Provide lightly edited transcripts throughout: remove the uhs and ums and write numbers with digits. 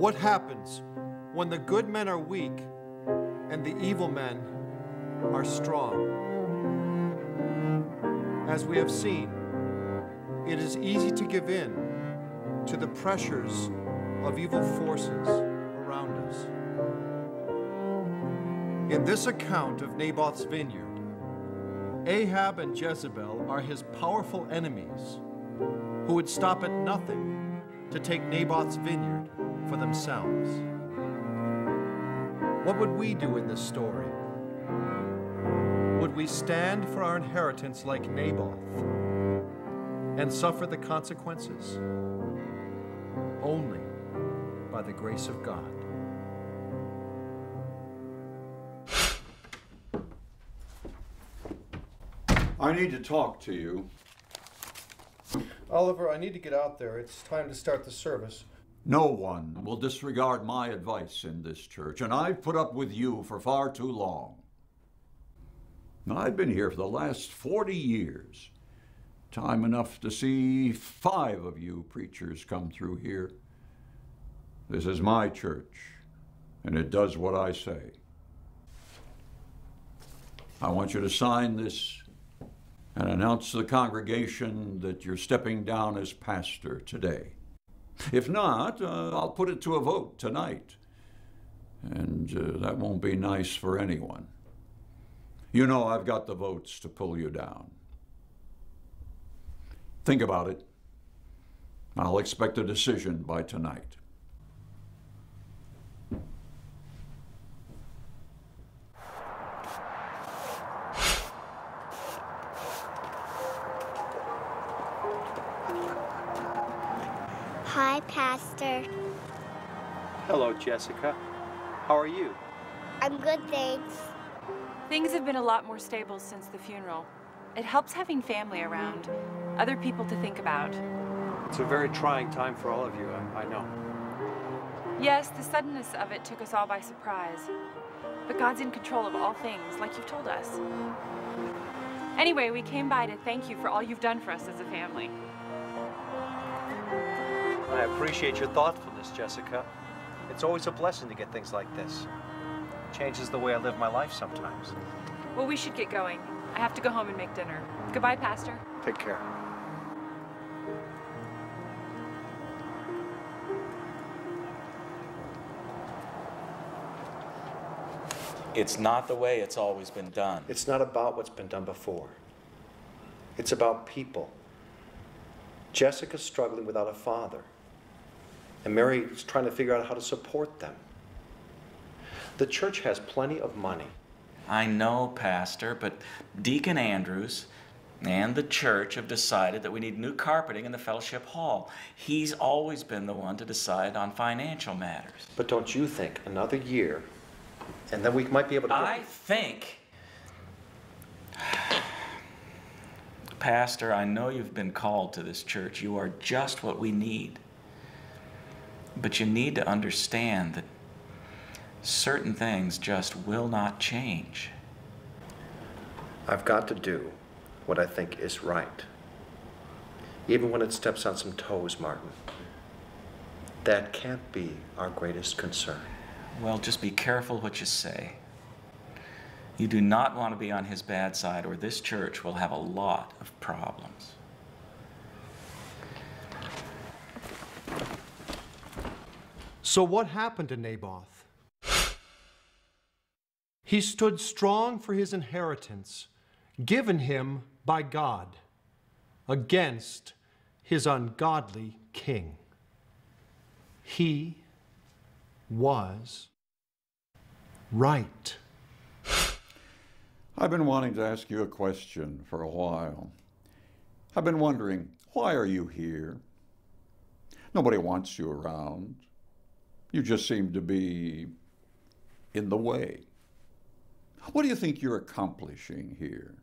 What happens when the good men are weak and the evil men are strong? As we have seen, it is easy to give in to the pressures of evil forces around us. In this account of Naboth's vineyard, Ahab and Jezebel are his powerful enemies who would stop at nothing to take Naboth's vineyard for themselves. What would we do in this story? Would we stand for our inheritance like Naboth and suffer the consequences? Only by the grace of God. I need to talk to you. Oliver, I need to get out there. It's time to start the service. No one will disregard my advice in this church, and I've put up with you for far too long. I've been here for the last 40 years. Time enough to see 5 of you preachers come through here. This is my church, and it does what I say. I want you to sign this and announce to the congregation that you're stepping down as pastor today. If not, I'll put it to a vote tonight, and that won't be nice for anyone. You know I've got the votes to pull you down. Think about it. I'll expect a decision by tonight. Hi, Pastor. Hello, Jessica. How are you? I'm good, thanks. Things have been a lot more stable since the funeral. It helps having family around, other people to think about. It's a very trying time for all of you, I know. Yes, the suddenness of it took us all by surprise. But God's in control of all things, like you've told us. Anyway, we came by to thank you for all you've done for us as a family. I appreciate your thoughtfulness, Jessica. It's always a blessing to get things like this. It changes the way I live my life sometimes. Well, we should get going. I have to go home and make dinner. Goodbye, Pastor. Take care. It's not the way it's always been done. It's not about what's been done before. It's about people. Jessica's struggling without a father, and Mary's trying to figure out how to support them. The church has plenty of money. I know, Pastor, but Deacon Andrews and the church have decided that we need new carpeting in the fellowship hall. He's always been the one to decide on financial matters. But don't you think another year, and then we might be able to... I think... Pastor, I know you've been called to this church. You are just what we need. But you need to understand that certain things just will not change. I've got to do what I think is right, even when it steps on some toes, Martin. That can't be our greatest concern. Well, just be careful what you say. You do not want to be on his bad side, or this church will have a lot of problems. So what happened to Naboth? He stood strong for his inheritance, given him by God, against his ungodly king. He was right. I've been wanting to ask you a question for a while. I've been wondering, why are you here? Nobody wants you around. You just seem to be in the way. What do you think you're accomplishing here?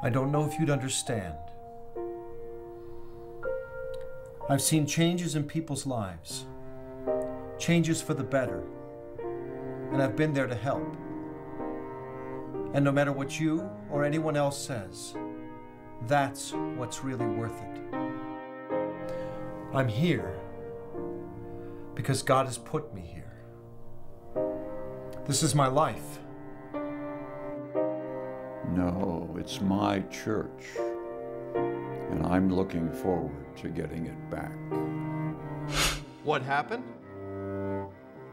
I don't know if you'd understand. I've seen changes in people's lives, changes for the better, and I've been there to help. And no matter what you or anyone else says, that's what's really worth it. I'm here because God has put me here. This is my life. No, it's my church. And I'm looking forward to getting it back. What happened?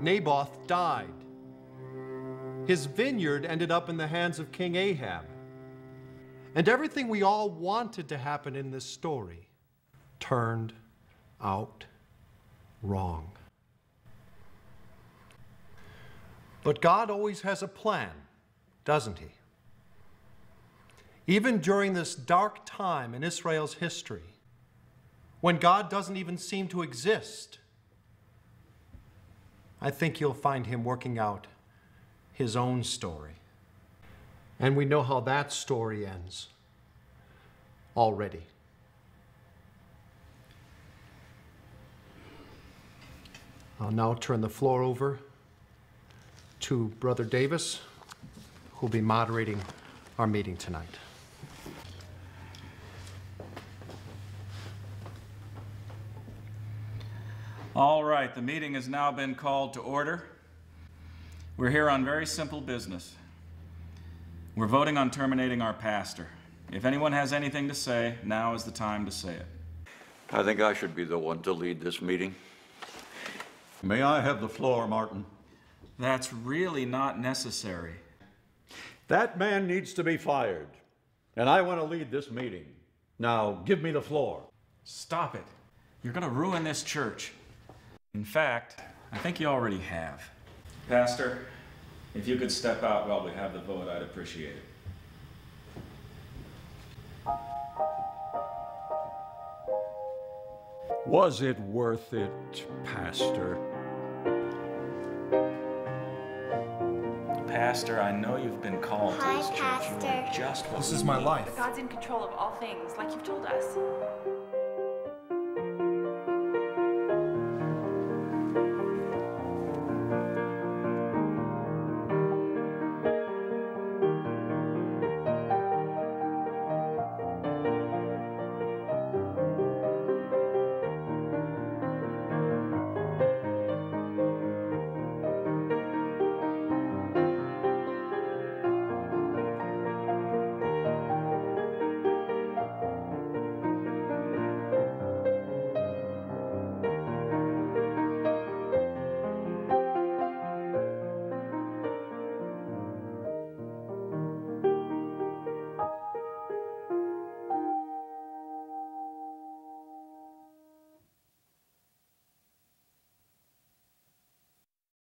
Naboth died. His vineyard ended up in the hands of King Ahab. And everything we all wanted to happen in this story turned out wrong. But God always has a plan, doesn't he? Even during this dark time in Israel's history, when God doesn't even seem to exist, I think you'll find him working out his own story. And we know how that story ends already. I'll now turn the floor over to Brother Davis, who'll be moderating our meeting tonight. All right, the meeting has now been called to order. We're here on very simple business. We're voting on terminating our pastor. If anyone has anything to say, now is the time to say it. I think I should be the one to lead this meeting. May I have the floor, Martin? That's really not necessary. That man needs to be fired, and I want to lead this meeting. Now, give me the floor. Stop it. You're going to ruin this church. In fact, I think you already have. Pastor, if you could step out while we have the vote, I'd appreciate it. Was it worth it, Pastor? Pastor, I know you've been called to Hi, this church. You are Pastor. just what This we is my need. life. God's in control of all things, like you've told us.